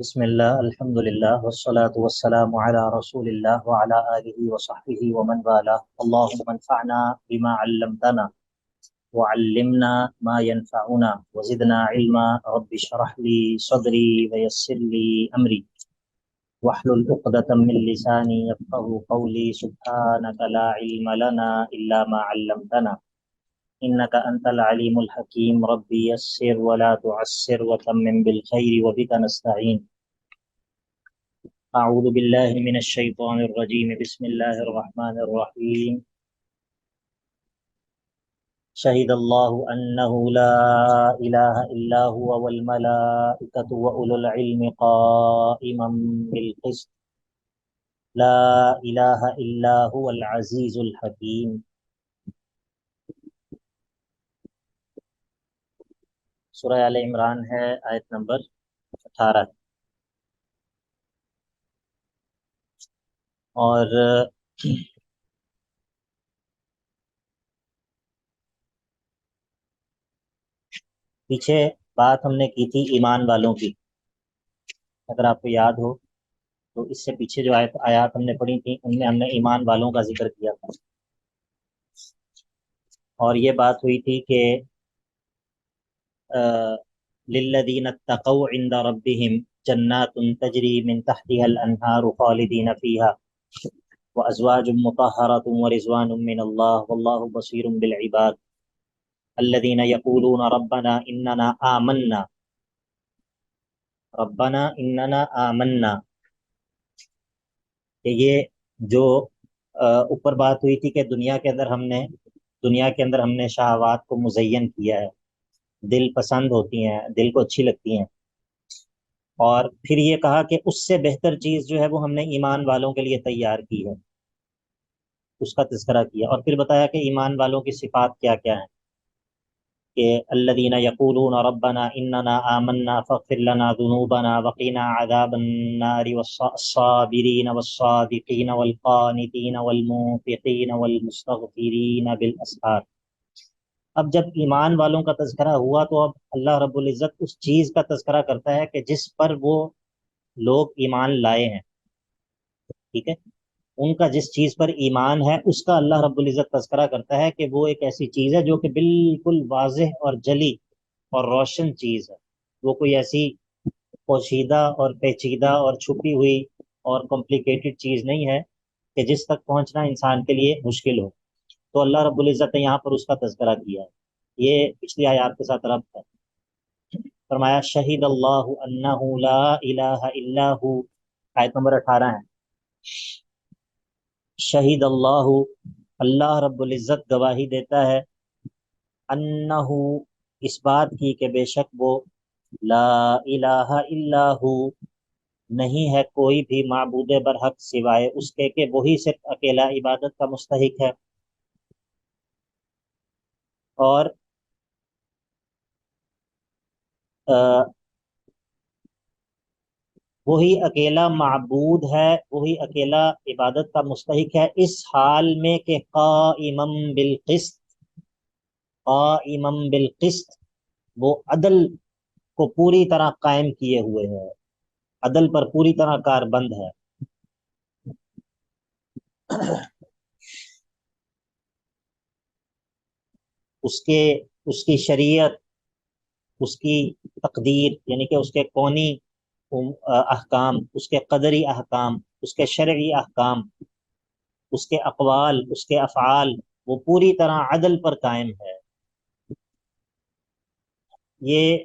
بسم الله الحمد لله والصلاة والسلام على رسول الله وعلى آله وصحبه ومن والاه. اللهم انفعنا بما علمتنا وعلمنا ما ينفعنا وزدنا علما. رب اشرح لي صدري ويسر لي أمري واحلل عقدة من لساني يفقه قولي. سبحانك لا علم لنا إلا ما علمتنا إنك أنت العليم الحكيم. ربي يسر ولا تعسر وتمم بالخير وبك نستعين. أعوذ بالله من الشيطان الرجيم. بسم الله الرحمن الرحيم. شهد الله أنه لا إله إلا هو والملائكة وأولو العلم قائما بالقسط لا إله إلا هو العزيز الحكيم. سورہ آل عمران ہے، آیت نمبر 18. اور پیچھے بات ہم نے کی تھی ایمان والوں کی، اگر آپ کو یاد ہو تو اس سے پیچھے جو آیات ہم نے پڑھی تھی ان میں ہم نے ایمان والوں کا ذکر کیا تھا، اور یہ بات ہوئی تھی کہ للذین اتقوا عند ربهم جنات تجری من تحتها الانہار خالدین فیہا وازواج مطہرۃ ورضوان من اللہ واللہ بصیر بالعباد الذین یقولون ربنا اننا آمنا. کہ یہ جو اوپر بات ہوئی تھی کہ دنیا کے اندر ہم نے شہوات کو مزین کیا ہے، دل پسند ہوتی ہیں، دل کو اچھی لگتی ہیں، اور پھر یہ کہا کہ اس سے بہتر چیز جو ہے وہ ہم نے ایمان والوں کے لیے تیار کی ہے، اس کا تذکرہ کیا، اور پھر بتایا کہ ایمان والوں کی صفات کیا کیا ہیں، کہ الذین یقولون ربنا اننا آمنا فاغفر لنا ذنوبنا وقنا عذاب النار والصابرین والصادقین والقانتین والمنفقین والمستغفرین بالاسحار. اب جب ایمان والوں کا تذکرہ ہوا تو اب اللہ رب العزت اس چیز کا تذکرہ کرتا ہے کہ جس پر وہ لوگ ایمان لائے ہیں، ٹھیک ہے، ان کا جس چیز پر ایمان ہے اس کا اللہ رب العزت تذکرہ کرتا ہے کہ وہ ایک ایسی چیز ہے جو کہ بالکل واضح اور جلی اور روشن چیز ہے، وہ کوئی ایسی پوشیدہ اور پیچیدہ اور چھپی ہوئی اور کمپلیکیٹڈ چیز نہیں ہے کہ جس تک پہنچنا انسان کے لیے مشکل ہو. تو اللہ رب العزت نے یہاں پر اس کا تذکرہ کیا ہے، یہ پچھلی آیات کے ساتھ ربط ہے. فرمایا شہید اللہ انہ لا الہ الا ہو، آیت نمبر 18 ہے. شہید اللہ، اللہ رب العزت گواہی دیتا ہے، انہ، اس بات کی کہ بے شک وہ، لا الہ الا ہو، نہیں ہے کوئی بھی معبود برحق سوائے اس کے کہ وہی صرف اکیلا عبادت کا مستحق ہے، اور وہی اکیلا معبود ہے، وہی اکیلا عبادت کا مستحق ہے، اس حال میں کہ قائمم بالقسط، قائمم بالقسط، وہ عدل کو پوری طرح قائم کیے ہوئے ہے، عدل پر پوری طرح کاربند ہے. اس کی شریعت، اس کی تقدیر، یعنی کہ اس کے کونی احکام، اس کے قدری احکام، اس کے شرعی احکام، اس کے اقوال، اس کے افعال، وہ پوری طرح عدل پر قائم ہے. یہ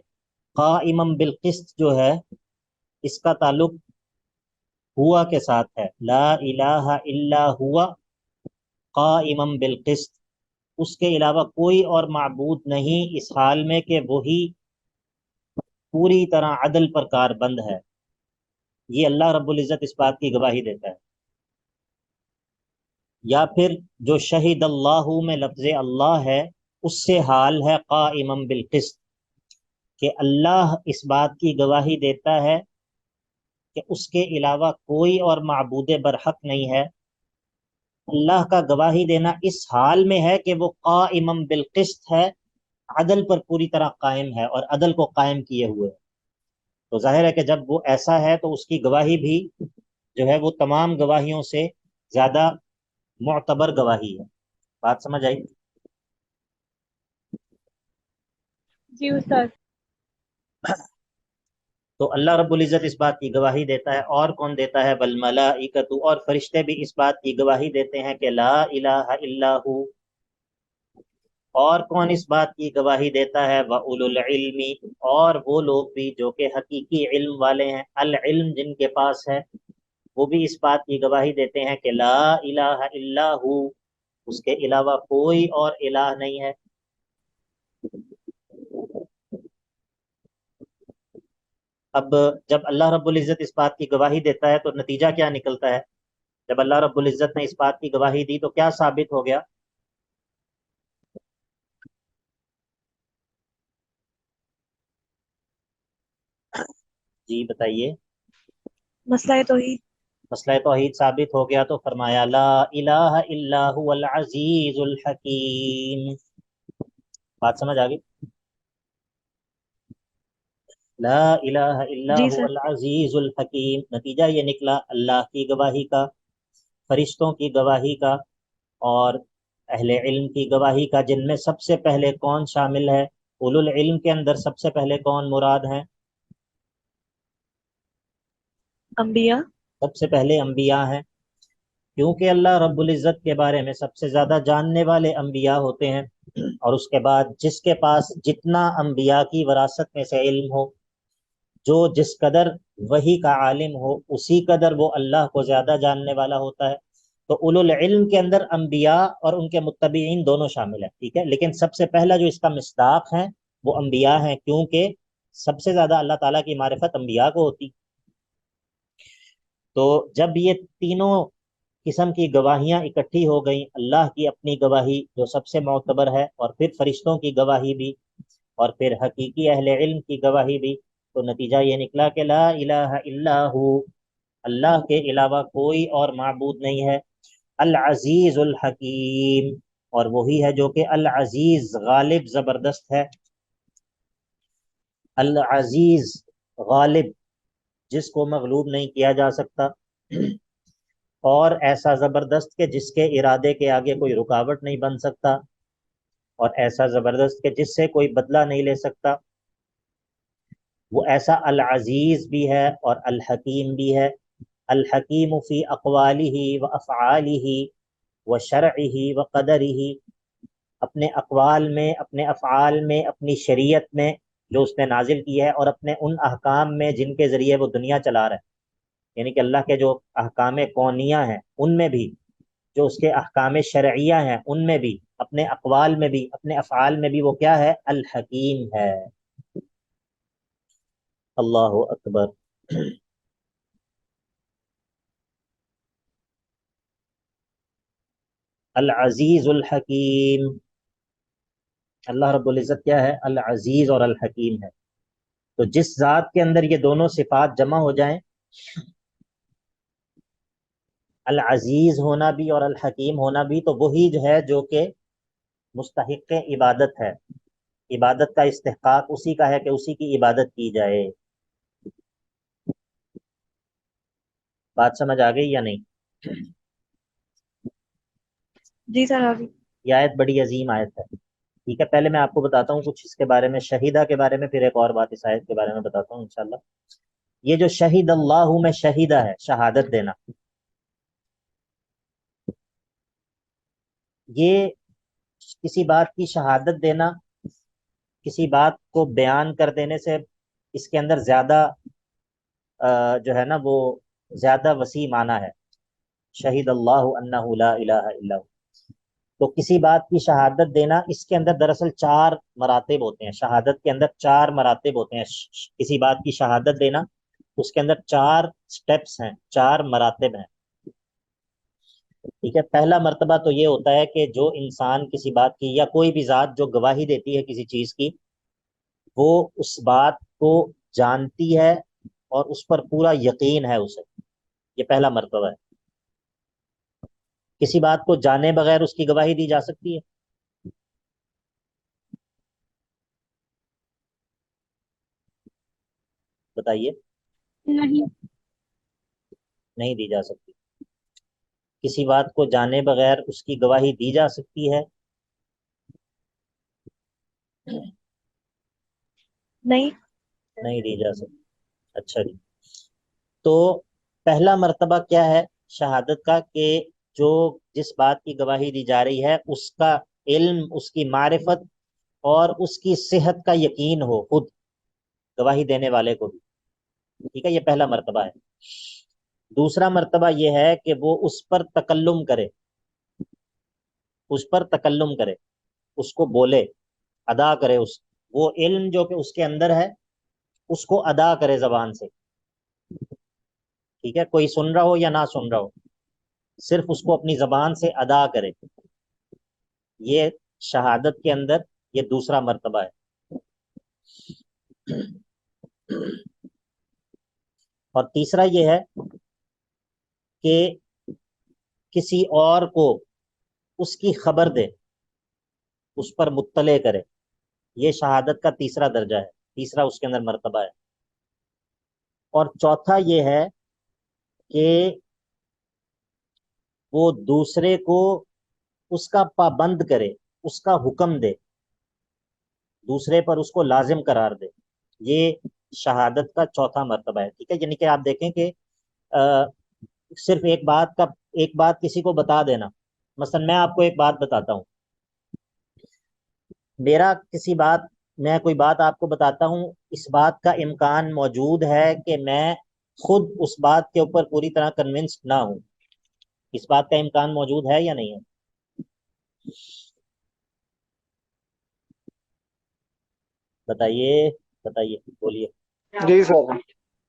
قائمم بالقسط جو ہے اس کا تعلق ہوا کے ساتھ ہے، لا الہ الا ہوا قائمم بالقسط، اس کے علاوہ کوئی اور معبود نہیں اس حال میں کہ وہی پوری طرح عدل پر کاربند ہے. یہ اللہ رب العزت اس بات کی گواہی دیتا ہے. یا پھر جو شہید اللہ میں لفظ اللہ ہے اس سے حال ہے قائمم بالقسط، کہ اللہ اس بات کی گواہی دیتا ہے کہ اس کے علاوہ کوئی اور معبود برحق نہیں ہے. اللہ کا گواہی دینا اس حال میں ہے کہ وہ قائمم بالقسط ہے، عدل پر پوری طرح قائم ہے اور عدل کو قائم کیے ہوئے ہے. تو ظاہر ہے کہ جب وہ ایسا ہے تو اس کی گواہی بھی جو ہے وہ تمام گواہیوں سے زیادہ معتبر گواہی ہے. بات سمجھ آئی؟ جی استاد. تو اللہ رب العزت اس بات کی گواہی دیتا ہے. اور کون دیتا ہے؟ والملائکۃ، اور فرشتے بھی اس بات کی گواہی دیتے ہیں کہ لا الہ الا ہو. اور کون اس بات کی گواہی دیتا ہے؟ وَأُولُو الْعِلْمِ، اور وہ لوگ بھی جو کہ حقیقی علم والے ہیں، العلم جن کے پاس ہے، وہ بھی اس بات کی گواہی دیتے ہیں کہ لا الہ الا ہو، اس کے علاوہ کوئی اور الہ نہیں ہے. اب جب اللہ رب العزت اس بات کی گواہی دیتا ہے تو نتیجہ کیا نکلتا ہے؟ جب اللہ رب العزت نے اس بات کی گواہی دی تو کیا ثابت ہو گیا؟ جی بتائیے. مسئلہ توحید. مسئلہ توحید ثابت ہو گیا. تو فرمایا لا الہ الا هو العزیز الحکیم. بات سمجھ آ گئی؟ لا الہ الا جی هو سر. العزیز الحکیم. نتیجہ یہ نکلا اللہ کی گواہی کا، فرشتوں کی گواہی کا، اور اہل علم کی گواہی کا، جن میں سب سے پہلے کون شامل ہے؟ اولو العلم کے اندر سب سے پہلے کون مراد ہیں؟ انبیاء. سب سے پہلے انبیاء ہیں، کیونکہ اللہ رب العزت کے بارے میں سب سے زیادہ جاننے والے انبیاء ہوتے ہیں. اور اس کے بعد جس کے پاس جتنا انبیاء کی وراثت میں سے علم ہو، جو جس قدر وحی کا عالم ہو، اسی قدر وہ اللہ کو زیادہ جاننے والا ہوتا ہے. تو اولو العلم کے اندر انبیاء اور ان کے متبعین دونوں شامل ہیں، ٹھیک ہے. لیکن سب سے پہلا جو اس کا مصداق ہے وہ انبیاء ہیں، کیونکہ سب سے زیادہ اللہ تعالیٰ کی معرفت انبیاء کو ہوتی. تو جب یہ تینوں قسم کی گواہیاں اکٹھی ہو گئیں، اللہ کی اپنی گواہی جو سب سے معتبر ہے، اور پھر فرشتوں کی گواہی بھی، اور پھر حقیقی اہل علم کی گواہی بھی، تو نتیجہ یہ نکلا کہ لا الہ الا ہو، اللہ کے علاوہ کوئی اور معبود نہیں ہے. العزیز الحکیم، اور وہی ہے جو کہ العزیز غالب زبردست ہے. العزیز غالب، جس کو مغلوب نہیں کیا جا سکتا، اور ایسا زبردست کہ جس کے ارادے کے آگے کوئی رکاوٹ نہیں بن سکتا، اور ایسا زبردست کہ جس سے کوئی بدلہ نہیں لے سکتا. وہ ایسا العزیز بھی ہے اور الحکیم بھی ہے. الحکیم فی اقوالہ و افعالہ و شرعہ و قدرہ، اپنے اقوال میں، اپنے افعال میں، اپنی شریعت میں جو اس نے نازل کی ہے، اور اپنے ان احکام میں جن کے ذریعے وہ دنیا چلا رہا ہے. یعنی کہ اللہ کے جو احکام کونیہ ہیں ان میں بھی، جو اس کے احکام شرعیہ ہیں ان میں بھی، اپنے اقوال میں بھی، اپنے افعال میں بھی وہ کیا ہے؟ الحکیم ہے. اللہ اکبر. العزیز الحکیم. اللہ رب العزت کیا ہے؟ العزیز اور الحکیم ہے. تو جس ذات کے اندر یہ دونوں صفات جمع ہو جائیں، العزیز ہونا بھی اور الحکیم ہونا بھی، تو وہی جو ہے جو کہ مستحق عبادت ہے. عبادت کا استحقاق اسی کا ہے کہ اسی کی عبادت کی جائے. بات سمجھ آ گئی یا نہیں؟ جی سر آگے. یہ آیت بڑی عظیم آیت ہے. ٹھیک ہے، پہلے میں آپ کو بتاتا ہوں کچھ اس کے بارے میں، شہیدہ کے بارے میں، پھر ایک اور بات اس آیت کے بارے میں بتاتا ہوں انشاءاللہ. یہ جو شہید اللہ میں شہیدہ ہے، شہادت دینا، یہ کسی بات کی شہادت دینا، کسی بات کو بیان کر دینے سے اس کے اندر زیادہ جو ہے نا وہ زیادہ وسیع معنی ہے. شہید اللہ انہ لا الہ الا ہو. تو کسی بات کی شہادت دینا، اس کے اندر دراصل چار مراتب ہوتے ہیں. شہادت کے اندر چار مراتب ہوتے ہیں. کسی بات کی شہادت دینا، اس کے اندر چار سٹیپس ہیں، چار مراتب ہیں. ٹھیک ہے. پہلا مرتبہ تو یہ ہوتا ہے کہ جو انسان کسی بات کی، یا کوئی بھی ذات جو گواہی دیتی ہے کسی چیز کی، وہ اس بات کو جانتی ہے اور اس پر پورا یقین ہے اسے. یہ پہلا مرتبہ ہے. کسی بات کو جانے بغیر اس کی گواہی دی جا سکتی ہے؟ بتائیے. نہیں. نہیں دی جا سکتی. کسی بات کو جانے بغیر اس کی گواہی دی جا سکتی ہے؟ نہیں. نہیں دی جا سکتی. اچھا جی. تو پہلا مرتبہ کیا ہے شہادت کا کہ جو جس بات کی گواہی دی جا رہی ہے اس کا علم، اس کی معرفت اور اس کی صحت کا یقین ہو خود گواہی دینے والے کو بھی. ٹھیک ہے، یہ پہلا مرتبہ ہے. دوسرا مرتبہ یہ ہے کہ وہ اس پر تکلم کرے، اس پر تکلم کرے، اس کو بولے، ادا کرے، وہ علم جو کہ اس کے اندر ہے اس کو ادا کرے زبان سے. ٹھیک ہے، کوئی سن رہا ہو یا نہ سن رہا ہو، صرف اس کو اپنی زبان سے ادا کرے. یہ شہادت کے اندر یہ دوسرا مرتبہ ہے. اور تیسرا یہ ہے کہ کسی اور کو اس کی خبر دے، اس پر مطلع کرے. یہ شہادت کا تیسرا درجہ ہے، تیسرا اس کے اندر مرتبہ ہے. اور چوتھا یہ ہے کہ وہ دوسرے کو اس کا پابند کرے، اس کا حکم دے، دوسرے پر اس کو لازم قرار دے. یہ شہادت کا چوتھا مرتبہ ہے. ٹھیک ہے، یعنی کہ آپ دیکھیں کہ صرف ایک بات کسی کو بتا دینا. مثلا میں آپ کو ایک بات بتاتا ہوں، میں کوئی بات آپ کو بتاتا ہوں، اس بات کا امکان موجود ہے کہ میں خود اس بات کے اوپر پوری طرح کنونسڈ نہ ہوں. اس بات کا امکان موجود ہے یا نہیں ہے؟ بتائیے بتائیے، بولیے. جی سر. ہاں،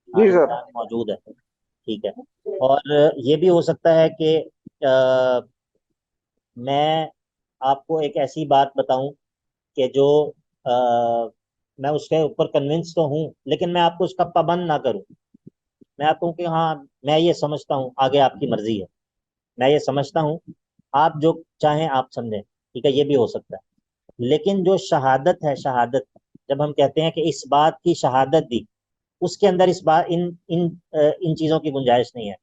جی سر. امکان موجود ہے. ٹھیک ہے. اور یہ بھی ہو سکتا ہے کہ میں آپ کو ایک ایسی بات بتاؤں کہ جو میں اس کے اوپر کنونس تو ہوں لیکن میں آپ کو اس کا پابند نہ کروں. میں آپ کو کہ ہاں میں یہ سمجھتا ہوں، آگے آپ کی مرضی ہے، میں یہ سمجھتا ہوں، آپ جو چاہیں آپ سمجھیں. ٹھیک ہے، یہ بھی ہو سکتا ہے. لیکن جو شہادت ہے، شہادت جب ہم کہتے ہیں کہ اس بات کی شہادت دی، اس کے اندر اس بات ان چیزوں کی گنجائش نہیں ہے.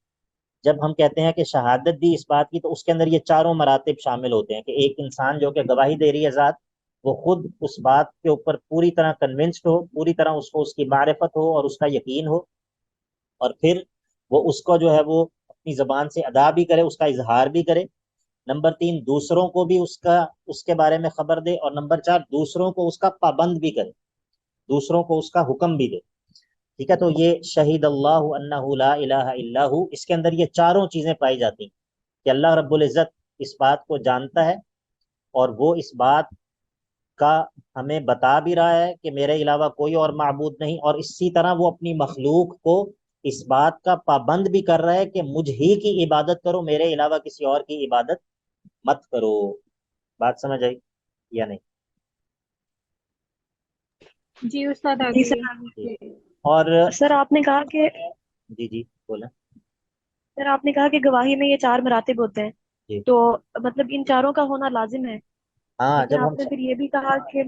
جب ہم کہتے ہیں کہ شہادت دی اس بات کی تو اس کے اندر یہ چاروں مراتب شامل ہوتے ہیں کہ ایک انسان جو کہ گواہی دے رہی ہے ذات، وہ خود اس بات کے اوپر پوری طرح کنونسڈ ہو، پوری طرح اس کو اس کی معرفت ہو اور اس کا یقین ہو، اور پھر وہ اس کو جو ہے وہ اپنی زبان سے ادا بھی کرے، اس کا اظہار بھی کرے. نمبر 3، دوسروں کو بھی اس کے بارے میں خبر دے. اور نمبر 4، دوسروں کو اس کا پابند بھی کرے، دوسروں کو اس کا حکم بھی دے. ٹھیک ہے، تو یہ شہید اللہ انہ لا الہ الا ہو، اس کے اندر یہ چاروں چیزیں پائی جاتی ہیں کہ اللہ رب العزت اس بات کو جانتا ہے اور وہ اس بات کا ہمیں بتا بھی رہا ہے کہ میرے علاوہ کوئی اور معبود نہیں، اور اسی طرح وہ اپنی مخلوق کو اس بات کا پابند بھی کر رہا ہے کہ مجھ ہی کی عبادت کرو، میرے علاوہ کسی اور کی عبادت مت کرو. بات سمجھ آئی یا نہیں؟ جی استاد جی آگے. اور سر آپ نے کہا کہ جی جی بولیں. سر آپ نے کہا کہ گواہی میں یہ 4 مراتب ہوتے ہیں، جی تو مطلب ان چاروں کا ہونا لازم ہے، ہاں، لیکن جب ہم آپ نے پھر یہ بھی کہا کہ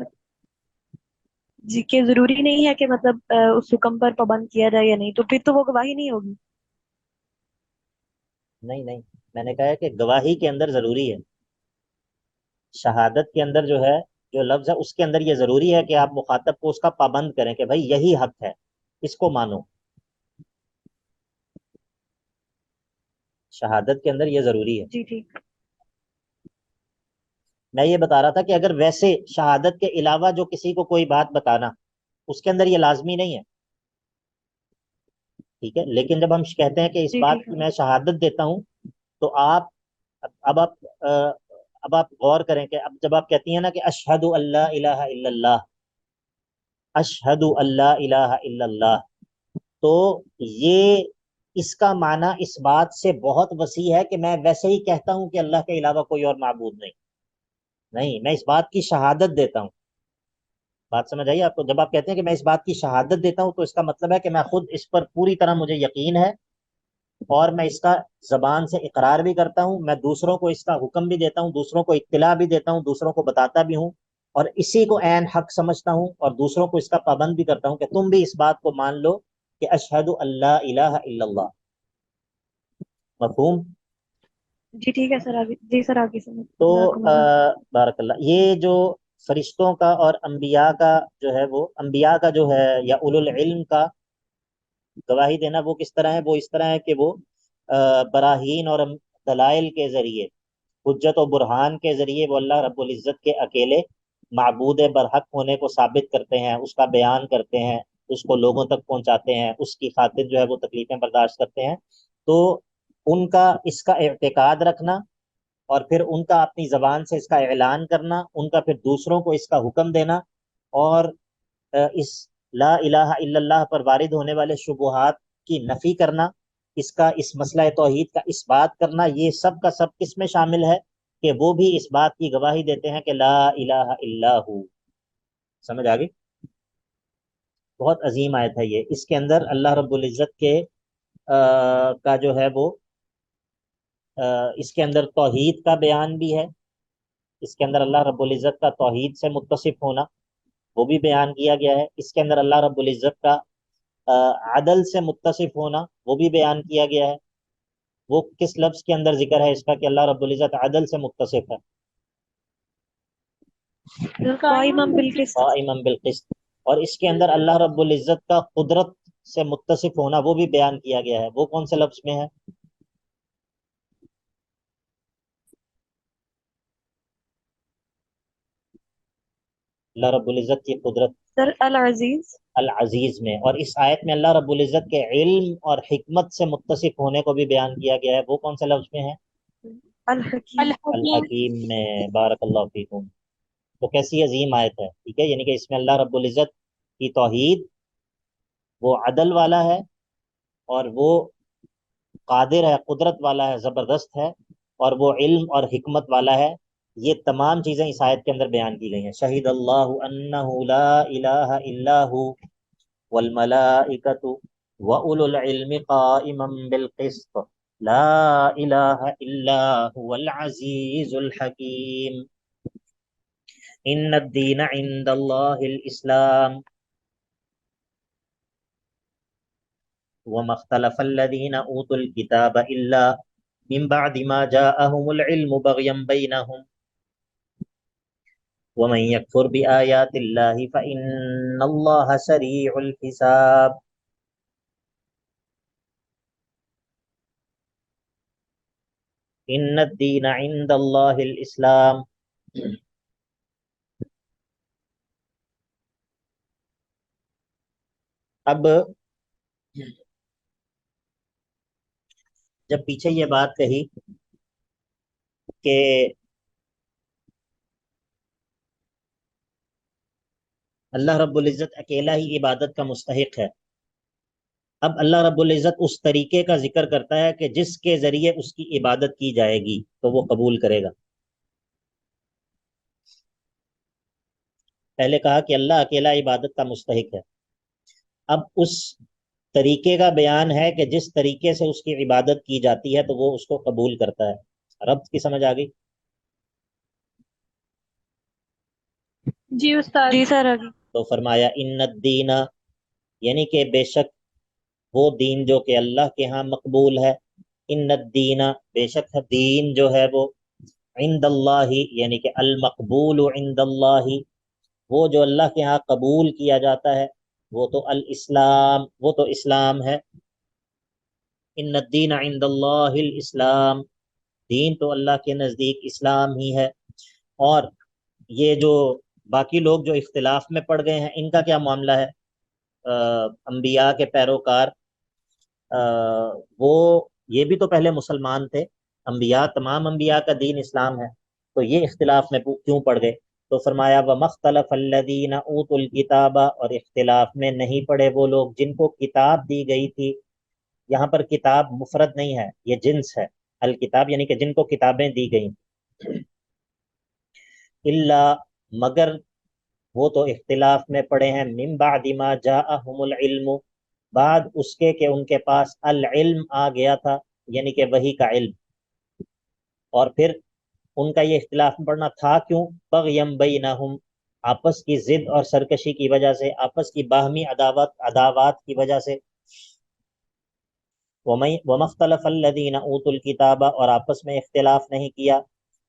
جی کہ ضروری نہیں ہے کہ مطلب اس حکم پر پابند کیا جائے یا نہیں، تو پھر تو وہ گواہی نہیں ہوگی. نہیں نہیں، میں نے کہا ہے کہ گواہی کے اندر ضروری ہے، شہادت کے اندر جو ہے، جو لفظ ہے اس کے اندر یہ ضروری ہے کہ آپ مخاطب کو اس کا پابند کریں کہ بھائی یہی حق ہے، اس کو مانو. شہادت کے اندر یہ ضروری ہے. جی ٹھیک. میں یہ بتا رہا تھا کہ اگر ویسے شہادت کے علاوہ جو کسی کو کوئی بات بتانا، اس کے اندر یہ لازمی نہیں ہے. ٹھیک ہے، لیکن جب ہم کہتے ہیں کہ اس جی بات ٹھیک کی ہے. میں شہادت دیتا ہوں تو اب آپ اب آپ غور کریں کہ اب جب آپ کہتی ہیں نا کہ اشہد اللہ الہ الا اللہ، اشہد اللہ الہ الا اللہ، تو یہ اس کا معنی اس بات سے بہت وسیع ہے کہ میں ویسے ہی کہتا ہوں کہ اللہ کے علاوہ کوئی اور معبود نہیں. نہیں، میں اس بات کی شہادت دیتا ہوں. بات سمجھ آئیے آپ کو؟ جب آپ کہتے ہیں کہ میں اس بات کی شہادت دیتا ہوں تو اس کا مطلب ہے کہ میں خود اس پر پوری طرح مجھے یقین ہے اور میں اس کا زبان سے اقرار بھی کرتا ہوں، میں دوسروں کو اس کا حکم بھی دیتا ہوں، دوسروں کو اطلاع بھی دیتا ہوں، دوسروں کو بتاتا بھی ہوں، اور اسی کو عین حق سمجھتا ہوں اور دوسروں کو اس کا پابند بھی کرتا ہوں کہ تم بھی اس بات کو مان لو کہ اشہد اللہ الہ الا اللہ. مفہوم؟ جی ٹھیک ہے سر، آگے جی سر، آگے سے تو جزاکم اللہ۔ بارک اللہ. یہ جو فرشتوں کا اور انبیاء کا جو ہے، وہ انبیاء کا جو ہے یا اولو العلم کا گواہی دینا، وہ کس طرح ہے؟ وہ اس طرح ہے کہ وہ براہین اور دلائل کے ذریعے، حجت و برہان کے ذریعے وہ اللہ رب العزت کے اکیلے معبود برحق ہونے کو ثابت کرتے ہیں، اس کا بیان کرتے ہیں، اس کو لوگوں تک پہنچاتے ہیں، اس کی خاطر جو ہے وہ تکلیفیں برداشت کرتے ہیں. تو ان کا اس کا اعتقاد رکھنا، اور پھر ان کا اپنی زبان سے اس کا اعلان کرنا، ان کا پھر دوسروں کو اس کا حکم دینا، اور اس لا الہ الا اللہ پر وارد ہونے والے شبہات کی نفی کرنا، اس کا اس مسئلہ توحید کا اس بات کرنا، یہ سب کا سب کس میں شامل ہے؟ کہ وہ بھی اس بات کی گواہی دیتے ہیں کہ لا الہ الا ہو. سمجھ آ گئی؟ بہت عظیم آیت ہے یہ. اس کے اندر اللہ رب العزت کے کا جو ہے وہ اس کے اندر توحید کا بیان بھی ہے. اس کے اندر اللہ رب العزت کا توحید سے متصف ہونا وہ بھی بیان کیا گیا ہے. اس کے اندر اللہ رب العزت کا عدل سے متصف ہونا وہ بھی بیان کیا گیا ہے. وہ کس لفظ کے اندر ذکر ہے اس کا کہ اللہ رب العزت عدل سے متصف ہے؟ قائمًا بالقسط۔ قائما بالقسط. اور اس کے اندر اللہ رب العزت کا قدرت سے متصف ہونا وہ بھی بیان کیا گیا ہے. وہ کون سے لفظ میں ہے؟ اللہ رب العزت کی قدرت سر العزیز۔ العزیز میں. اور اس آیت میں اللہ رب العزت کے علم اور حکمت سے متصف ہونے کو بھی بیان کیا گیا ہے. وہ کون سے لفظ میں ہے؟ الحکیم۔ الحکیم میں. بارک اللہ فیکم. تو کیسی عظیم آیت ہے. ٹھیک ہے، یعنی کہ اس میں اللہ رب العزت کی توحید، وہ عدل والا ہے، اور وہ قادر ہے، قدرت والا ہے، زبردست ہے، اور وہ علم اور حکمت والا ہے. یہ تمام چیزیں اس آیت کے اندر بیان کی گئی ہیں. شہید اللہ انہ لا الہ الا ہو والملائکۃ واولو العلم قائما بالقسط لا الہ الا هو العزیز الحکیم. ان الدین عند اللہ الاسلام وما اختلف الذين اوتوا الكتاب الا من بعد ما جاءهم العلم بغيا بينهم ومن يكفر بآيات الله فإن الله سريع الحساب. ان الدین عند اللہ الاسلام. اب جب پیچھے یہ بات کہی کہ اللہ رب العزت اکیلا ہی عبادت کا مستحق ہے، اب اللہ رب العزت اس طریقے کا ذکر کرتا ہے کہ جس کے ذریعے اس کی عبادت کی جائے گی تو وہ قبول کرے گا. پہلے کہا کہ اللہ اکیلا عبادت کا مستحق ہے، اب اس طریقے کا بیان ہے کہ جس طریقے سے اس کی عبادت کی جاتی ہے تو وہ اس کو قبول کرتا ہے. رب کی سمجھ آ گئی؟ جی استاد۔ جی سر، آگے۔ تو فرمایا ان الدین، یعنی کہ بے شک وہ دین جو کہ اللہ کے ہاں مقبول ہے. ان الدین، بے شک دین جو ہے وہ عند اللہ، یعنی کہ المقبول عند اللہ، وہ جو اللہ کے ہاں قبول کیا جاتا ہے وہ تو الاسلام، وہ تو اسلام ہے. ان الدین عند اللہ الاسلام، دین تو اللہ کے نزدیک اسلام ہی ہے. اور یہ جو باقی لوگ جو اختلاف میں پڑ گئے ہیں ان کا کیا معاملہ ہے؟ انبیاء کے پیروکار، وہ یہ بھی تو پہلے مسلمان تھے. انبیاء، تمام انبیاء کا دین اسلام ہے، تو یہ اختلاف میں کیوں پڑ گئے؟ تو فرمایا وَمَخْتَلَفَ الَّذِينَ أُوتُوا الْكِتَابَ، اور اختلاف میں نہیں پڑے وہ لوگ جن کو کتاب دی گئی تھی. یہاں پر کتاب مفرد نہیں ہے، یہ جنس ہے. الکتاب یعنی کہ جن کو کتابیں دی گئیں. اللہ، مگر وہ تو اختلاف میں پڑے ہیں من بعد ما جاءہم العلم، بعد اس کے کہ ان کے پاس العلم آ گیا تھا، یعنی کہ وحی کا علم. اور پھر ان کا یہ اختلاف میں پڑنا تھا کیوں؟ بغیم بینہم، آپس کی ضد اور سرکشی کی وجہ سے، آپس کی باہمی عداوت عداوات کی وجہ سے. وَمَا اخْتَلَفَ الَّذِينَ أُوتُوا الْكِتَابَ، اور آپس میں اختلاف نہیں کیا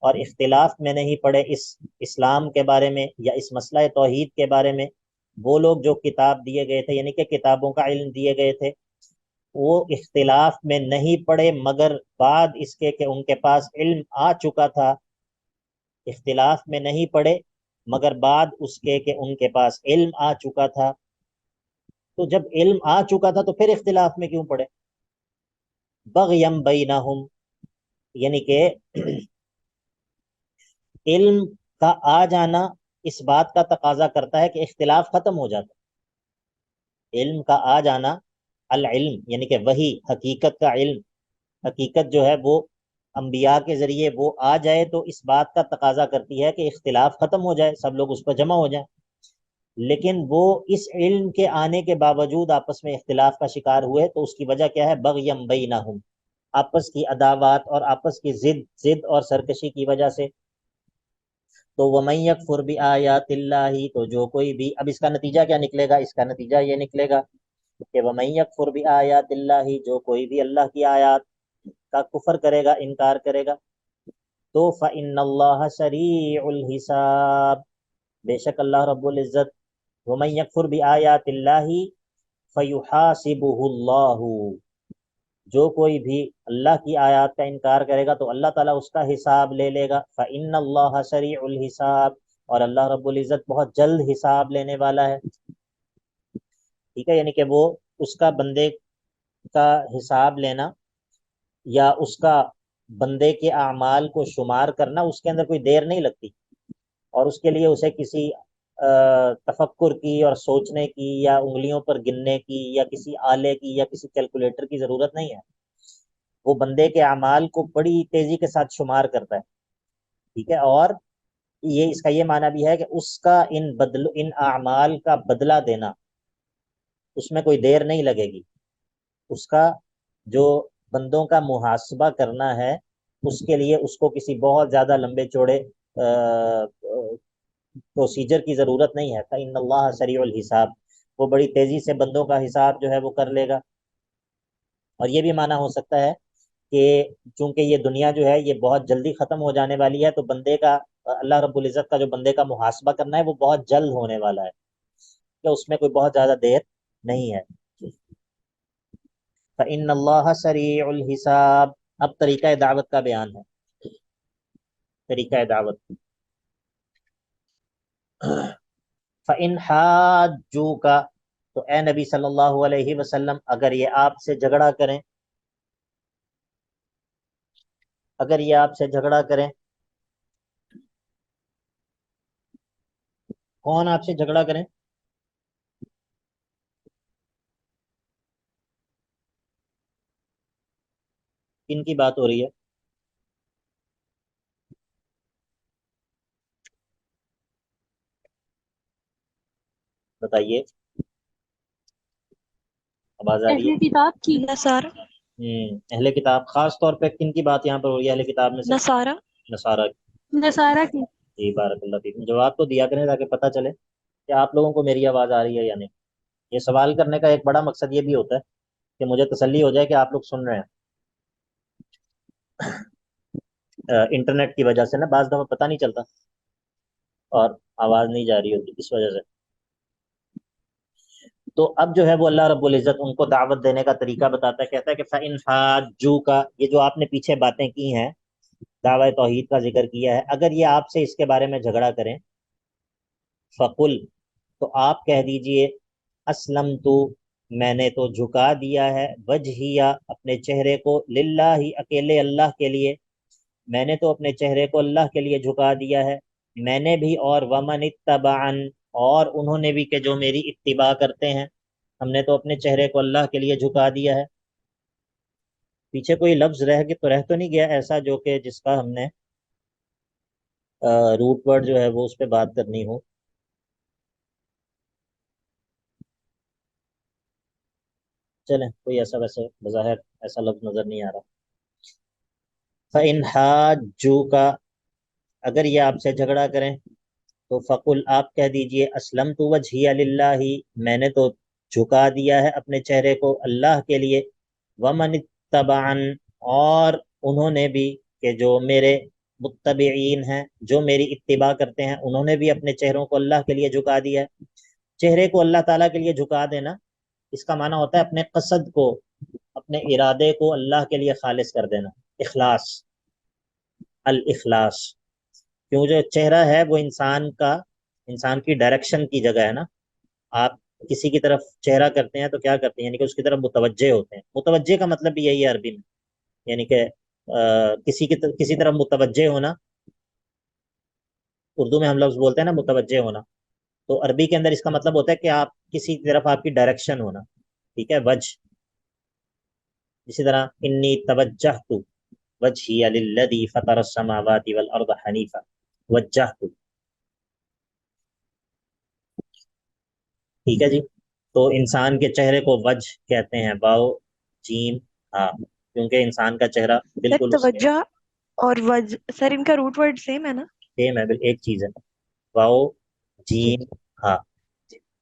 اور اختلاف میں نہیں پڑے اس اسلام کے بارے میں یا اس مسئلہ توحید کے بارے میں، وہ لوگ جو کتاب دیے گئے تھے، یعنی کہ کتابوں کا علم دیے گئے تھے، وہ اختلاف میں نہیں پڑے مگر بعد اس کے کہ ان کے پاس علم آ چکا تھا۔ اختلاف میں نہیں پڑے مگر بعد اس کے کہ ان کے پاس علم آ چکا تھا۔ تو جب علم آ چکا تھا تو پھر اختلاف میں کیوں پڑے؟ بغیم بینہم، یعنی کہ علم کا آ جانا اس بات کا تقاضا کرتا ہے کہ اختلاف ختم ہو جاتا ہے۔ علم کا آ جانا، العلم یعنی کہ وہی حقیقت کا علم، حقیقت جو ہے وہ انبیاء کے ذریعے وہ آ جائے تو اس بات کا تقاضا کرتی ہے کہ اختلاف ختم ہو جائے، سب لوگ اس پر جمع ہو جائیں۔ لیکن وہ اس علم کے آنے کے باوجود آپس میں اختلاف کا شکار ہوئے، تو اس کی وجہ کیا ہے؟ بغیم بینہم، آپس کی عداوات اور آپس کی ضد اور سرکشی کی وجہ سے۔ تو وَمَن يَكْفُرْ بِآيَاتِ اللَّهِ، تو جو کوئی بھی، اب اس کا نتیجہ کیا نکلے گا؟ اس کا نتیجہ یہ نکلے گا کہ وَمَن يَكْفُرْ بِآيَاتِ اللَّهِ، جو کوئی بھی اللہ کی آیات کا کفر کرے گا، انکار کرے گا، تو فَإِنَّ اللَّهَ سَرِيعُ الْحِسَابِ، بے شک اللہ رب العزت، وَمَن يَكْفُرْ بِآيَاتِ اللَّهِ فَيُحَاسِبُهُ اللَّهُ، جو کوئی بھی اللہ کی آیات کا انکار کرے گا تو اللہ تعالیٰ اس کا حساب لے لے گا۔ فَإِنَّ اللَّهَ سَرِيعُ الْحِسَابِ، اور اللہ رب العزت بہت جلد حساب لینے والا ہے۔ ٹھیک ہے، یعنی کہ وہ اس کا بندے کا حساب لینا یا اس کا بندے کے اعمال کو شمار کرنا، اس کے اندر کوئی دیر نہیں لگتی، اور اس کے لیے اسے کسی تفکر کی اور سوچنے کی یا انگلیوں پر گننے کی یا کسی آلے کی یا کسی کیلکولیٹر کی ضرورت نہیں ہے۔ وہ بندے کے اعمال کو بڑی تیزی کے ساتھ شمار کرتا ہے۔ ٹھیک ہے، اور یہ اس کا یہ معنی بھی ہے کہ اس کا ان اعمال کا بدلہ دینا، اس میں کوئی دیر نہیں لگے گی۔ اس کا جو بندوں کا محاسبہ کرنا ہے، اس کے لیے اس کو کسی بہت زیادہ لمبے چوڑے پروسیجر کی ضرورت نہیں ہے۔ فَإِنَّ اللَّهَ سَرِيعُ الْحِسَابِ، وہ بڑی تیزی سے بندوں کا حساب جو ہے وہ کر لے گا۔ اور یہ بھی معنی ہو سکتا ہے کہ چونکہ یہ دنیا جو ہے یہ بہت جلدی ختم ہو جانے والی ہے، تو بندے کا، اللہ رب العزت کا جو بندے کا محاسبہ کرنا ہے وہ بہت جلد ہونے والا ہے، کہ اس میں کوئی بہت زیادہ دیر نہیں ہے۔ فَإِنَّ اللَّهَ سَرِيعُ الْحِسَابِ، اب طریقہ دعوت کا بیان ہے۔ طریقہ دعوت، فَإِنْ حَاجُّوكَ، تو اے نبی صلی اللہ علیہ وسلم، اگر یہ آپ سے جھگڑا کریں، اگر یہ آپ سے جھگڑا کریں، کون آپ سے جھگڑا کریں؟ کن کی بات ہو رہی ہے؟ بتائیے، آواز آ رہی اہل ہے؟ کتاب کی نصارہ، اہل کتاب، خاص طور پہ کن کی بات یہاں پر ہو رہی ہے اہل کتاب میں سے؟ نصارہ، نصارہ کی۔ نصارہ کی۔ جی بارک اللہ فیکم، جواب تو دیا کریں تاکہ پتہ چلے کہ آپ لوگوں کو میری آواز آ رہی ہے یا نہیں۔ یہ سوال کرنے کا ایک بڑا مقصد یہ بھی ہوتا ہے کہ مجھے تسلی ہو جائے کہ آپ لوگ سن رہے ہیں۔ انٹرنیٹ کی وجہ سے نا بعض دفعہ پتہ نہیں چلتا اور آواز نہیں جا رہی ہوتی، اس وجہ سے۔ تو اب جو ہے وہ اللہ رب العزت ان کو دعوت دینے کا طریقہ بتاتا ہے، کہتا ہے کہ فَإِنْ حَاجُّوكَ، یہ جو آپ نے پیچھے باتیں کی ہیں، دعوت توحید کا ذکر کیا ہے، اگر یہ آپ سے اس کے بارے میں جھگڑا کریں، فَقُلْ، تو آپ کہہ دیجئے، اسلمت، میں نے تو جھکا دیا ہے، وجہیہ، اپنے چہرے کو، للہ، اکیلے اللہ کے لیے، میں نے تو اپنے چہرے کو اللہ کے لیے جھکا دیا ہے، میں نے بھی اور ومن اتبعن، اور انہوں نے بھی کہ جو میری اتباع کرتے ہیں، ہم نے تو اپنے چہرے کو اللہ کے لیے جھکا دیا ہے۔ پیچھے کوئی لفظ رہ تو نہیں گیا ایسا جو کہ جس کا ہم نے روٹ ورڈ جو ہے وہ اس پہ بات کرنی ہو؟ چلیں، کوئی ایسا ویسے بظاہر ایسا لفظ نظر نہیں آ رہا۔ فَإِنْ حَاجُّوكَ، اگر یہ آپ سے جھگڑا کریں تو فقل، آپ کہہ دیجئے، اسلمت وجہی للہ، میں نے تو جھکا دیا ہے اپنے چہرے کو اللہ کے لیے، ومن اتبعن، اور انہوں نے بھی، کہ جو میرے متبعین ہیں، جو میری اتباع کرتے ہیں، انہوں نے بھی اپنے چہروں کو اللہ کے لیے جھکا دیا ہے۔ چہرے کو اللہ تعالیٰ کے لیے جھکا دینا، اس کا معنی ہوتا ہے اپنے قصد کو، اپنے ارادے کو اللہ کے لیے خالص کر دینا، اخلاص، الاخلاص۔ کیوں جو چہرہ ہے وہ انسان کا، انسان کی ڈائریکشن کی جگہ ہے نا۔ آپ کسی کی طرف چہرہ کرتے ہیں تو کیا کرتے ہیں، یعنی کہ اس کی طرف متوجہ ہوتے ہیں۔ متوجہ کا مطلب بھی یہی ہے عربی میں، یعنی کہ کسی طرف متوجہ ہونا۔ اردو میں ہم لفظ بولتے ہیں نا متوجہ ہونا، تو عربی کے اندر اس کا مطلب ہوتا ہے کہ آپ کسی طرف آپ کی ڈائریکشن ہونا، ٹھیک ہے، وجہ۔ اسی طرح انی توجہت وجہی للذی فطر السماوات والارض حنیفا، وجہت، ٹھیک ہے جی۔ تو انسان کے چہرے کو وجہ کہتے ہیں، واو جیم ہاں، کیونکہ انسان کا چہرہ سر بالکل اس کے توجہ اور وجہ، سر ان کا روٹ ورڈ سیم ہے نا؟ سیم ہے، ایک چیز ہے، واو ٹھیک، جیم ہاں،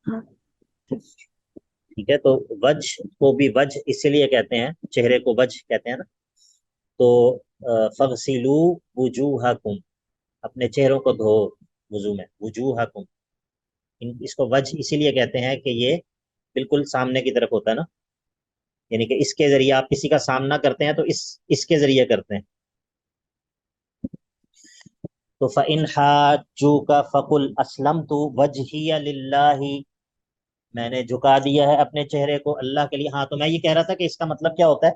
ہاں ٹھیک۔ ٹھیک ہے۔ تو وجہ کو بھی وجہ اسی لیے کہتے ہیں، چہرے کو وجہ کہتے ہیں نا۔ تو فغسلو وجوہکم، اپنے چہروں کو دھو، وضو میں وجوہکم، اس کو وجہ اسی لیے کہتے ہیں کہ یہ بالکل سامنے کی طرف ہوتا ہے نا، یعنی کہ اس کے ذریعے آپ کسی کا سامنا کرتے ہیں تو اس کے ذریعے کرتے ہیں۔ تو فَإِنْ حَاجُّوكَ فَقُلْ أَسْلَمْتُ وَجْهِيَ لِلَّهِ، میں نے جھکا دیا ہے اپنے چہرے کو اللہ کے لیے۔ ہاں، تو میں یہ کہہ رہا تھا کہ اس کا مطلب کیا ہوتا ہے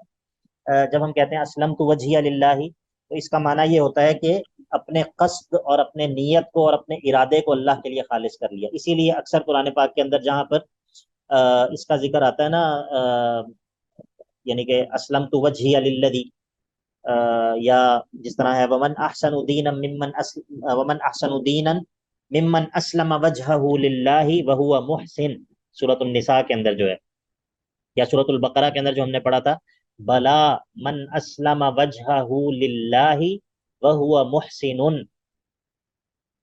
جب ہم کہتے ہیں اسلمت وجہی للہ، تو اس کا معنی یہ ہوتا ہے کہ اپنے قصد اور اپنے نیت کو اور اپنے ارادے کو اللہ کے لیے خالص کر لیا۔ اسی لیے اکثر قرآن پاک کے اندر جہاں پر اس کا ذکر آتا ہے نا، یعنی کہ اسلمت وجہی للذی، یا جس طرح ہے ومن احسن دینا ممن اسلم وجہہ للہ وہو محسن، سورۃ النساء کے اندر جو ہے، یا سورۃ البقرہ کے اندر جو ہم نے پڑھا تھا، بلا من اسلم وجہہ للہ وہو محسن،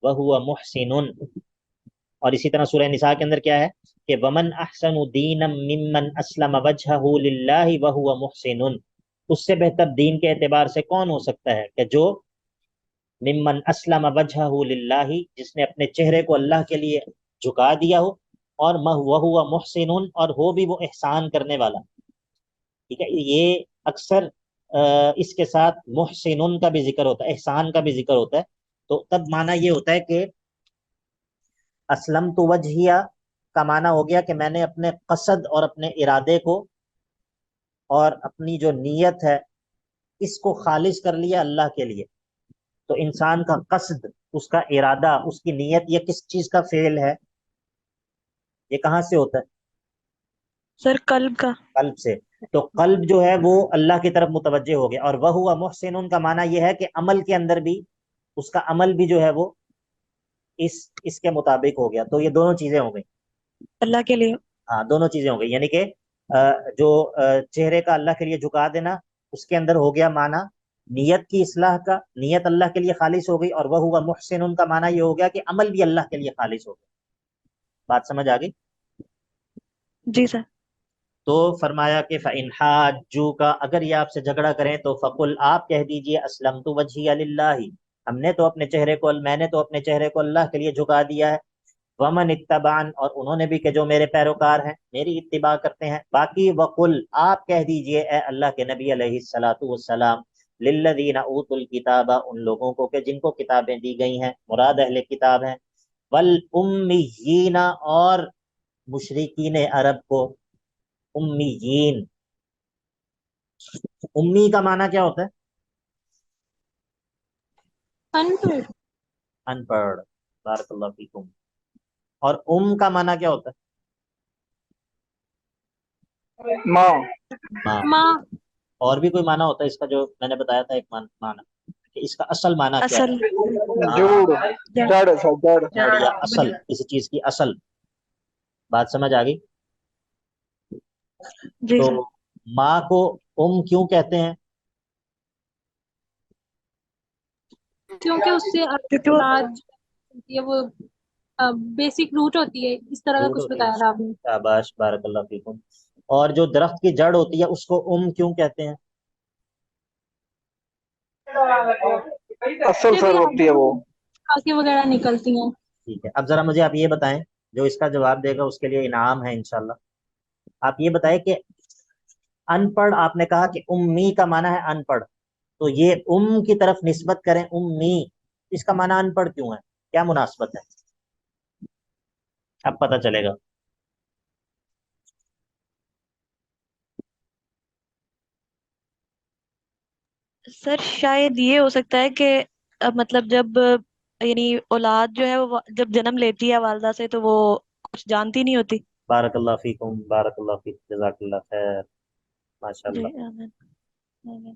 وہو محسن۔ اور اسی طرح سورہ نساء کے اندر کیا ہے کہ ومن احسن دینا ممن اسلم وجہہ للہ وہو محسن، اس سے بہتر دین کے اعتبار سے کون ہو سکتا ہے کہ جو ممن اسلم وجہہ للہ، جس نے اپنے چہرے کو اللہ کے لیے جھکا دیا ہو، اور وہو محسن، اور ہو بھی وہ احسان کرنے والا، ٹھیک ہے۔ یہ اکثر اس کے ساتھ محسنن کا بھی ذکر ہوتا ہے، احسان کا بھی ذکر ہوتا ہے، تو تب معنی یہ ہوتا ہے کہ اسلم تو وجہیہ کا معنی ہو گیا کہ میں نے اپنے قصد اور اپنے ارادے کو اور اپنی جو نیت ہے اس کو خالص کر لیا اللہ کے لیے۔ تو انسان کا قصد، اس کا ارادہ، اس کی نیت، یہ کس چیز کا فعل ہے، یہ کہاں سے ہوتا ہے؟ سر قلب کا۔ قلب سے۔ تو قلب جو ہے وہ اللہ کی طرف متوجہ ہو گیا، اور وہ ہوا محسن کا معنی یہ ہے کہ عمل کے اندر بھی اس کا عمل بھی جو ہے وہ اس کے مطابق ہو گیا۔ تو یہ دونوں چیزیں ہو گئی، اللہ کے لیے۔ ہاں دونوں چیزیں ہو گئی، یعنی کہ جو چہرے کا اللہ کے لیے جھکا دینا، اس کے اندر ہو گیا معنی نیت کی اصلاح کا، نیت اللہ کے لیے خالص ہو گئی، اور وہ ہوا محسن کا معنی یہ ہو گیا کہ عمل بھی اللہ کے لیے خالص ہو گیا۔ بات سمجھ آ گئی؟ جی سر۔ تو فرمایا کہ فَإِنْ حَاجُّوكَ، اگر یہ آپ سے جھگڑا کریں تو فقل، آپ کہہ دیجئے اسلمت وجہی للہ، ہم نے تو اپنے چہرے کو، میں نے تو اپنے چہرے کو اللہ کے لیے جھکا دیا ہے، ومن اتبعن، اور انہوں نے بھی کہ جو میرے پیروکار ہیں، میری اتباع کرتے ہیں۔ باقی وقل، آپ کہہ دیجئے اے اللہ کے نبی علیہ الصلاۃ والسلام، للذین اوتوا الکتاب، ان لوگوں کو کہ جن کو کتابیں دی گئی ہیں، مراد اہل کتاب ہیں، والامیین، اور مشرکین عرب کو، امیین۔ امی کا معنی کیا ہوتا ہے؟ ان پڑھ۔ ان پڑھ، بارک اللہ فیکم۔ اور کا معنی کیا ہوتا ماں۔ ہے؟ ماں۔ ماں۔ اور بھی کوئی معنی ہوتا ہے اس کا جو میں نے بتایا تھا، ایک معنی کہ اس کا اصل معنی کیا اصل۔ ہے؟ ہاں، جوڑ، جڑ سے جڑ۔ جڑ یا اصل، کسی چیز کی اصل۔ بات سمجھ آ گئی؟ جی تو سر۔ ماں کو کیوں کہتے ہیں؟ کیونکہ اس سے کیونکہ وہ اولاد ہوتی ہے، وہ بیسک روٹ ہوتی ہے، اس طرح کا روٹ کچھ ہوتی ہے، بتایا تھا آپ نے۔ شاباش، بارک اللہ فیکم۔ اور جو درخت کی جڑ ہوتی ہے اس کو کیوں کہتے ہیں؟ اصل سے سر بھی ہوتی ہے وہ. آنکھیں وغیرہ نکلتی ہیں. ٹھیک ہے، اب ذرا مجھے آپ یہ بتائیں، جو اس کا جواب دے گا اس کے لیے انعام ہے انشاءاللہ. آپ یہ بتائیں کہ ان پڑھ، آپ نے کہا کہ امی کا معنی ہے ان پڑھ، تو یہ کی طرف نسبت کریں امی، اس کا معنی ان پڑھ کیوں ہے؟ کیا مناسبت ہے؟ اب پتہ چلے گا. سر شاید یہ ہو سکتا ہے کہ مطلب جب یعنی اولاد جو ہے وہ جب جنم لیتی ہے والدہ سے تو وہ کچھ جانتی نہیں ہوتی. بارک اللہ فیکم، بارک اللہ فیک، جزاک اللہ خیر، ماشاء جی اللہ. آمین آمین.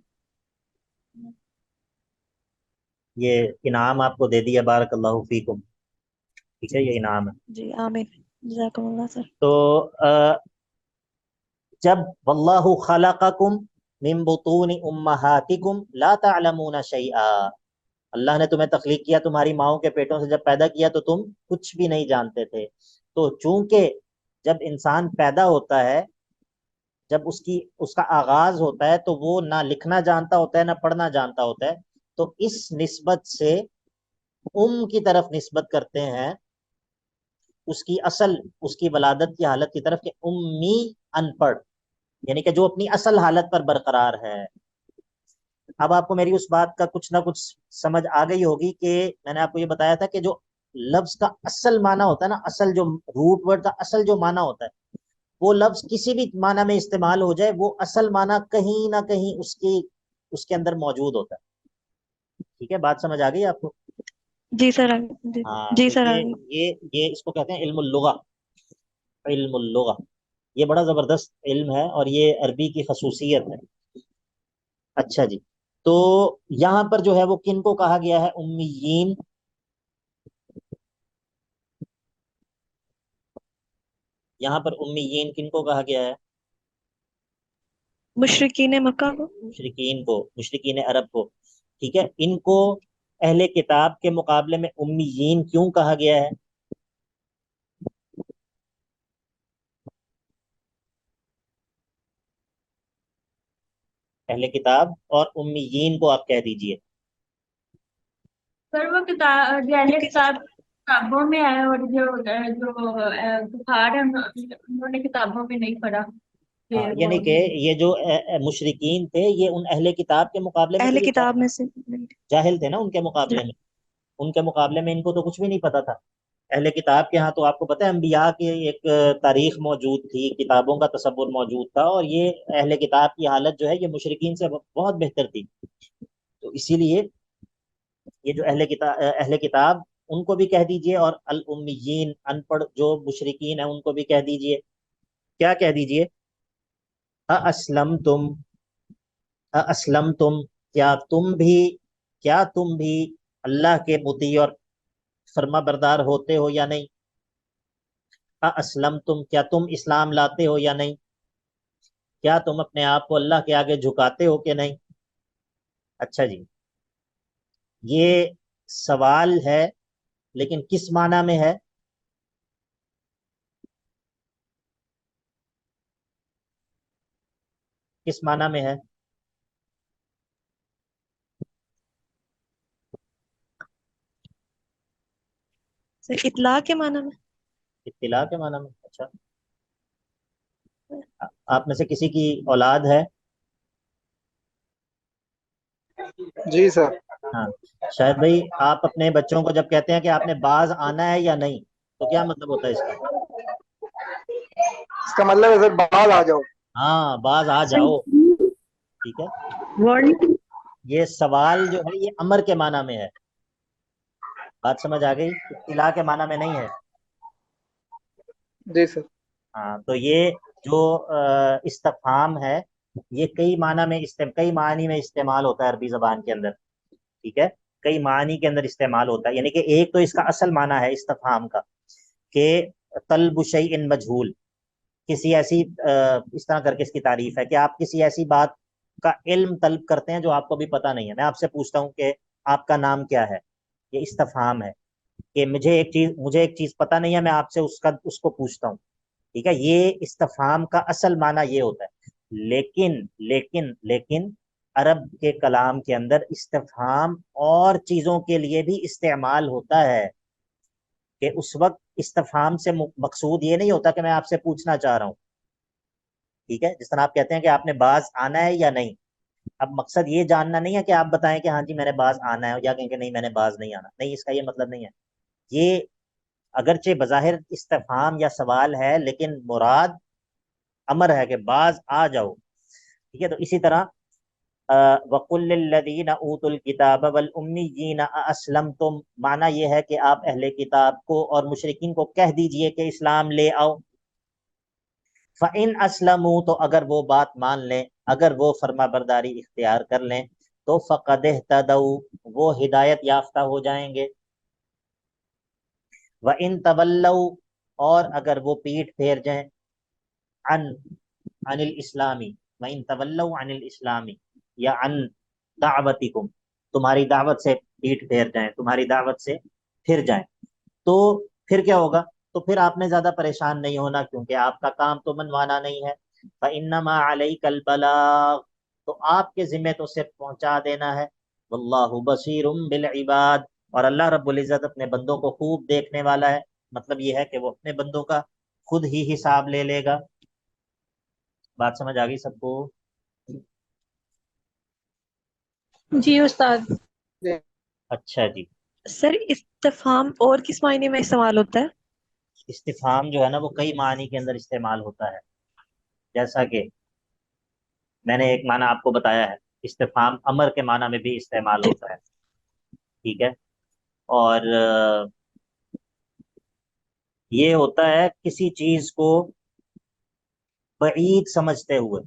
یہ انعام آپ کو دے دیا، بارک اللہ فیکم. ٹھیک ہے، یہ انعام ہے. جی آمین. جزاکم اللہ سر. تو جب واللہ خلقکم من بطون امہاتکم لا تعلمون شیئا، اللہ نے تمہیں تخلیق کیا تمہاری ماؤں کے پیٹوں سے، جب پیدا کیا تو تم کچھ بھی نہیں جانتے تھے. تو چونکہ جب انسان پیدا ہوتا ہے، جب اس کا آغاز ہوتا ہے تو وہ نہ لکھنا جانتا ہوتا ہے نہ پڑھنا جانتا ہوتا ہے، تو اس نسبت سے کی طرف نسبت کرتے ہیں، اس کی اصل، اس کی ولادت کی حالت کی طرف، کہ امی ان پڑھ، یعنی کہ جو اپنی اصل حالت پر برقرار ہے. اب آپ کو میری اس بات کا کچھ نہ کچھ سمجھ آ گئی ہوگی کہ میں نے آپ کو یہ بتایا تھا کہ جو لفظ کا اصل معنی ہوتا ہے نا، اصل جو روٹ ورڈ کا اصل جو معنی ہوتا ہے، وہ لفظ کسی بھی معنی میں استعمال ہو جائے، وہ اصل معنی کہیں نہ کہیں اس کے اندر موجود ہوتا ہے. ٹھیک ہے، بات سمجھ آ گئی آپ کو؟ جی سر جی. ہاں، جی تو سر یہ آگے. یہ اس کو کہتے ہیں علم اللغہ. علم اللغہ یہ بڑا زبردست علم ہے اور یہ عربی کی خصوصیت ہے. اچھا جی، تو یہاں پر جو ہے وہ کن کو کہا گیا ہے امیین؟ یہاں پر امیین کن کو کہا گیا ہے؟ مشرکین مکہ کو. مشرکین کو، مشرکین عرب کو. ٹھیک ہے، ان کو اہل کتاب کے مقابلے میں امیین کیوں کہا گیا ہے؟ اہل کتاب اور امیین کو آپ کہہ دیجئے. سر وہ کتاب اہل کتاب کتابوں میں ہے، اور جو کفار ہیں انہوں نے کتابوں میں نہیں پڑھا کہ ہاں، وہ یعنی کہ یہ جو مشرکین تھے، یہ ان اہل کتاب کے مقابلے میں تو اہل یہ کتاب میں سے. جاہل تھے نا. ان کے جی مقابلے میں، ان کے مقابلے میں ان کو تو کچھ بھی نہیں پتا تھا. اہل کتاب کے ہاں تو آپ کو پتہ ہے انبیاء کی ایک تاریخ موجود تھی، کتابوں کا تصور موجود تھا، اور یہ اہل کتاب کی حالت جو ہے یہ مشرکین سے بہت بہتر تھی. تو اسی لیے یہ جو اہل کتاب ان کو بھی کہہ دیجئے، اور الامیین ان پڑھ جو مشرکین ہیں ان کو بھی کہہ دیجئے. کیا کہہ دیجئے؟ اسلم تم، کیا تم بھی اللہ کے مطیع اور فرما بردار ہوتے ہو یا نہیں؟ اسلم تم، کیا تم اسلام لاتے ہو یا نہیں؟ کیا تم اپنے آپ کو اللہ کے آگے جھکاتے ہو کہ نہیں؟ اچھا جی، یہ سوال ہے لیکن کس معنی میں ہے؟ کس معنی میں ہے؟ سر اطلاع کے معنی میں. اطلاع کے معنی میں. اچھا، آپ میں سے کسی کی اولاد ہے؟ جی سر. ہاں، شاید بھائی آپ اپنے بچوں کو جب کہتے ہیں کہ آپ نے باز آنا ہے یا نہیں، تو کیا مطلب ہوتا ہے اس کا؟ اس کا مطلب ہے سر باہر آ جاؤ. ہاں، باز آ جاؤ. ٹھیک ہے، وارننگ. یہ سوال جو ہے یہ امر کے معنی میں ہے. بات سمجھ آ گئی؟ اطلاع کے معنی میں نہیں ہے. جی سر. ہاں، تو یہ جو استفہام ہے یہ کئی معنی میں استعمال ہوتا ہے عربی زبان کے اندر. ٹھیک ہے، کئی معنی کے اندر استعمال ہوتا ہے. یعنی کہ ایک تو اس کا اصل معنی ہے استفہام کا کہ طلب شیء مجہول، کسی ایسی اس طرح کر کے اس کی تعریف ہے کہ آپ کسی ایسی بات کا علم طلب کرتے ہیں جو آپ کو بھی پتہ نہیں ہے. میں آپ سے پوچھتا ہوں کہ آپ کا نام کیا ہے، یہ استفہام ہے کہ مجھے ایک چیز پتہ نہیں ہے، میں آپ سے اس کو پوچھتا ہوں. ٹھیک ہے، یہ استفہام کا اصل معنی یہ ہوتا ہے، لیکن عرب کے کلام کے اندر استفہام اور چیزوں کے لیے بھی استعمال ہوتا ہے، کہ اس وقت استفہام سے مقصود یہ نہیں ہوتا کہ میں آپ سے پوچھنا چاہ رہا ہوں، ٹھیک ہے، جس طرح آپ کہتے ہیں کہ آپ نے باز آنا ہے یا نہیں، اب مقصد یہ جاننا نہیں ہے کہ آپ بتائیں کہ ہاں جی میں نے باز آنا ہے، یا کہیں کہ نہیں میں نے باز نہیں آنا، نہیں، اس کا یہ مطلب نہیں ہے، یہ اگرچہ بظاہر استفہام یا سوال ہے لیکن مراد امر ہے کہ باز آ جاؤ، ٹھیک ہے، تو اسی طرح وَقُلْ لِلَّذِينَ أُوتُوا الْكِتَابَ وَالْأُمِّيِّينَ أَأَسْلَمْتُمْ، معنی یہ ہے کہ آپ اہل کتاب کو اور مشرکین کو کہہ دیجئے کہ اسلام لے آؤ، فَإِنْ أَسْلَمُوا، تو اگر وہ بات مان لیں، اگر وہ فرما برداری اختیار کر لیں، تو فَقَدْ اهْتَدَوْا، وہ ہدایت یافتہ ہو جائیں گے، وَإِنْ تَوَلَّوْا، اور اگر وہ پیٹھ پھیر جائیں، عن الاسلامی، وَإِن تَوَلَّوْا عن الاسلامی، یا عن دعوتکم، تمہاری دعوت سے پیٹھ پھیر جائیں، تمہاری دعوت سے پھر جائیں، تو پھر کیا ہوگا؟ تو پھر آپ نے زیادہ پریشان نہیں ہونا، کیونکہ آپ کا کام تو منوانا نہیں ہے، فَإِنَّمَا عَلَيْكَ الْبَلَاغُ، تو آپ کے ذمہ تو صرف پہنچا دینا ہے، وَاللَّهُ بَصِيرٌ بِالْعِبَادِ، اور اللہ رب العزت اپنے بندوں کو خوب دیکھنے والا ہے، مطلب یہ ہے کہ وہ اپنے بندوں کا خود ہی حساب لے لے گا۔ بات سمجھ آ گئی سب کو؟ جی استاد۔ اچھا جی، سر استفہام اور کس معنی میں استعمال ہوتا ہے؟ استفہام جو ہے نا وہ کئی معنی کے اندر استعمال ہوتا ہے، جیسا کہ میں نے ایک معنی آپ کو بتایا ہے، استفہام امر کے معنی میں بھی استعمال جی ہوتا ہے، ٹھیک ہے، اور یہ ہوتا ہے کسی چیز کو بعید سمجھتے ہوئے،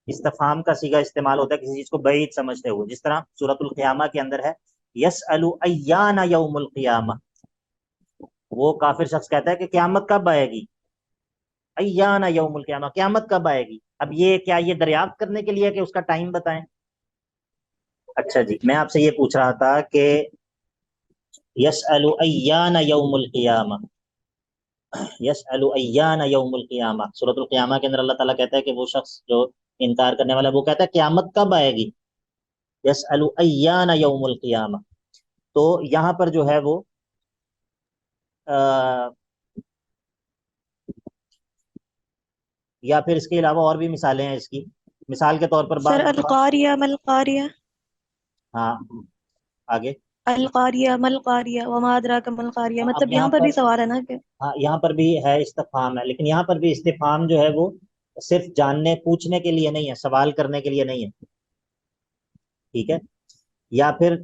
استفہام کا صیغہ استعمال ہوتا ہے کسی چیز کو بعید سمجھتے ہوئے، جس طرح سورۃ القیامہ کے اندر ہے یسأل ایان یوم القیامہ، وہ کافر شخص کہتا ہے کہ قیامت کب آئے گی، ایان یوم القیامہ، قیامت کب آئے گی، اب یہ کیا یہ دریافت کرنے کے لیے کہ اس کا ٹائم بتائیں؟ اچھا جی، میں آپ سے یہ پوچھ رہا تھا کہ یسأل ایان یوم القیامہ، یسأل ایان یوم القیامہ، سورۃ القیامہ کے اندر اللہ تعالیٰ کہتا ہے کہ وہ شخص جو انکار کرنے والا ہے وہ کہتا ہے قیامت کب آئے گی، یسأل ایان یوم القیامہ، تو یہاں پر جو ہے وہ یا پھر اس کے علاوہ اور بھی مثالیں ہیں اس کی، مثال کے طور پر سر بعض دفعہ، القاریہ مل قاریہ، ہاں آگے، القاریہ مل قاریہ وما ادراک مل قاریہ، اب مطلب یہاں یہاں پر پر، بھی سوال ہے نا کہ ہاں یہاں پر بھی ہے استفہام ہے، لیکن یہاں پر بھی استفہام جو ہے وہ صرف جاننے پوچھنے کے لیے نہیں ہے، سوال کرنے کے لیے نہیں ہے، ٹھیک ہے، یا پھر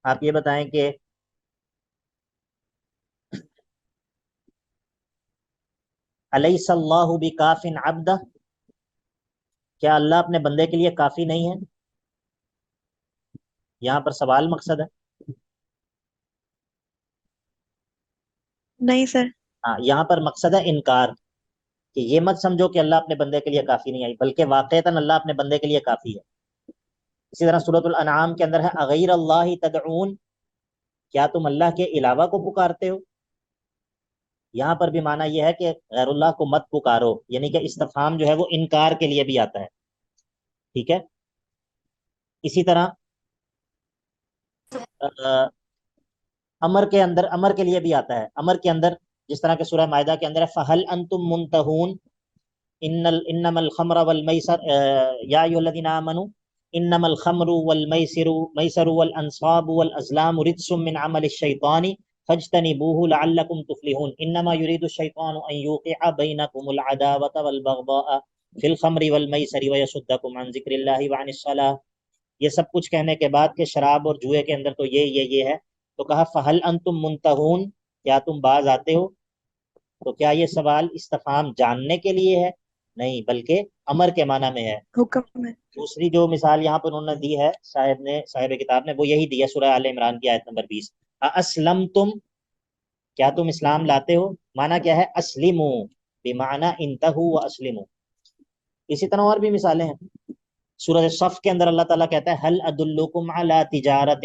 آپ یہ بتائیں کہ الیس اللہ بکاف عبدہ، کیا اللہ اپنے بندے کے لیے کافی نہیں ہے؟ یہاں پر سوال مقصد ہے، نہیں سر۔ ہاں یہاں پر مقصد ہے انکار، کہ یہ مت سمجھو کہ اللہ اپنے بندے کے لیے کافی نہیں آئی، بلکہ واقعتاً اللہ اپنے بندے کے لیے کافی ہے۔ اسی طرح سورۃ الانعام کے اندر ہے اغیر اللہ تدعون، کیا تم اللہ کے علاوہ کو پکارتے ہو؟ یہاں پر بھی معنی یہ ہے کہ غیر اللہ کو مت پکارو، یعنی کہ استفہام جو ہے وہ انکار کے لیے بھی آتا ہے، ٹھیک ہے، اسی طرح امر کے اندر، امر کے لیے بھی آتا ہے، امر کے اندر جس طرح کہ سورہ مائدہ کے اندر ہے فَهَلْ أَنْتُمْ مُنْتَهُونَ انما الخمر والمیسر یا ایھا الذین آمنوا انما الخمر والمیسر والانصاب والازلام رجس من عمل الشیطان فاجتنبوه لعلکم تفلحون انما يريد الشیطان ان یوقع بینکم العداوة والبغضاء فی الخمر والمیسر ویصدکم عن ذکر اللہ وعن الصلاة، یہ سب کچھ کہنے کے بعد کہ شراب اور جوئے کے اندر تو یہ ہے، تو کہا فَهَلْ أَنْتُمْ مُنْتَهُونَ، کیا تم باز آتے ہو؟ تو کیا یہ سوال استفہام جاننے کے لیے ہے؟ نہیں، بلکہ امر کے معنی میں ہے۔ حکم ہے۔ دوسری جو مثال یہاں پر انہوں نے دی ہے صاحب کتاب نے، وہ یہی دی ہے سورہ آل عمران کی آیت نمبر 20، اسلمتم، کیا تم اسلام لاتے ہو؟ معنی کیا ہے؟ اسلموا بمعنی انتہوا واسلموا۔ اسی طرح اور بھی مثالیں ہیں، سورہ صف کے اندر اللہ تعالیٰ کہتا ہے هل ادلکم علی تجارت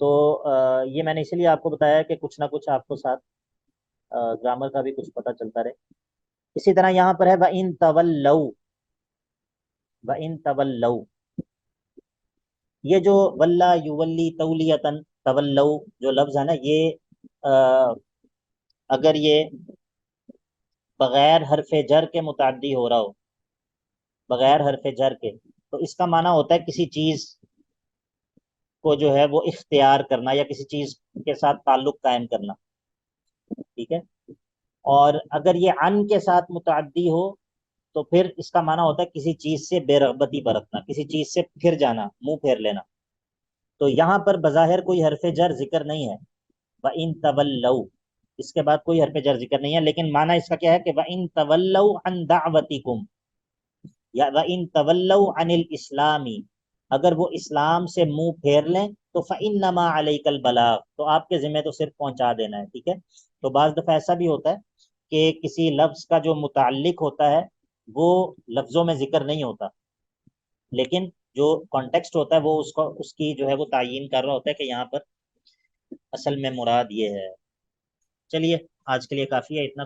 تو یہ میں نے اسی لیے آپ کو بتایا کہ کچھ نہ کچھ آپ کو ساتھ گرامر کا بھی کچھ پتہ چلتا رہے. اسی طرح یہاں پر ہے وَإِن تَوَلَّوْا، وَإِن تَوَلَّوْا، یہ جو ولا یولی تولیتن تولو جو لفظ ہے نا، یہ اگر یہ بغیر حرف جر کے متعدی ہو رہا ہو، بغیر حرف جر کے، تو اس کا معنی ہوتا ہے کسی چیز کو جو ہے وہ اختیار کرنا یا کسی چیز کے ساتھ تعلق قائم کرنا. ٹھیک ہے. اور اگر یہ ان کے ساتھ متعدی ہو تو پھر اس کا معنی ہوتا ہے کسی چیز سے بے رغبتی برتنا، کسی چیز سے پھر جانا، منہ پھیر لینا. تو یہاں پر بظاہر کوئی حرف جر ذکر نہیں ہے، وَإِن تَوَلَّوْا، اس کے بعد کوئی حرف جر ذکر نہیں ہے، لیکن معنی اس کا کیا ہے کہ وَإِن تَوَلَّوْا عَن دَعْوَتِكُمْ یا وَإِن تَوَلَّوْا عَنِ الْإِسْلَامِ، اگر وہ اسلام سے منہ پھیر لیں تو فَإِنَّمَا عَلَيْكَ الْبَلَاغُ، تو آپ کے ذمہ تو صرف پہنچا دینا ہے. ٹھیک ہے. تو بعض دفعہ ایسا بھی ہوتا ہے کہ کسی لفظ کا جو متعلق ہوتا ہے وہ لفظوں میں ذکر نہیں ہوتا، لیکن جو کانٹیکسٹ ہوتا ہے وہ اس کی جو ہے وہ تعیین کر رہا ہوتا ہے کہ یہاں پر اصل میں مراد یہ ہے. چلیے آج کے لیے کافی ہے اتنا.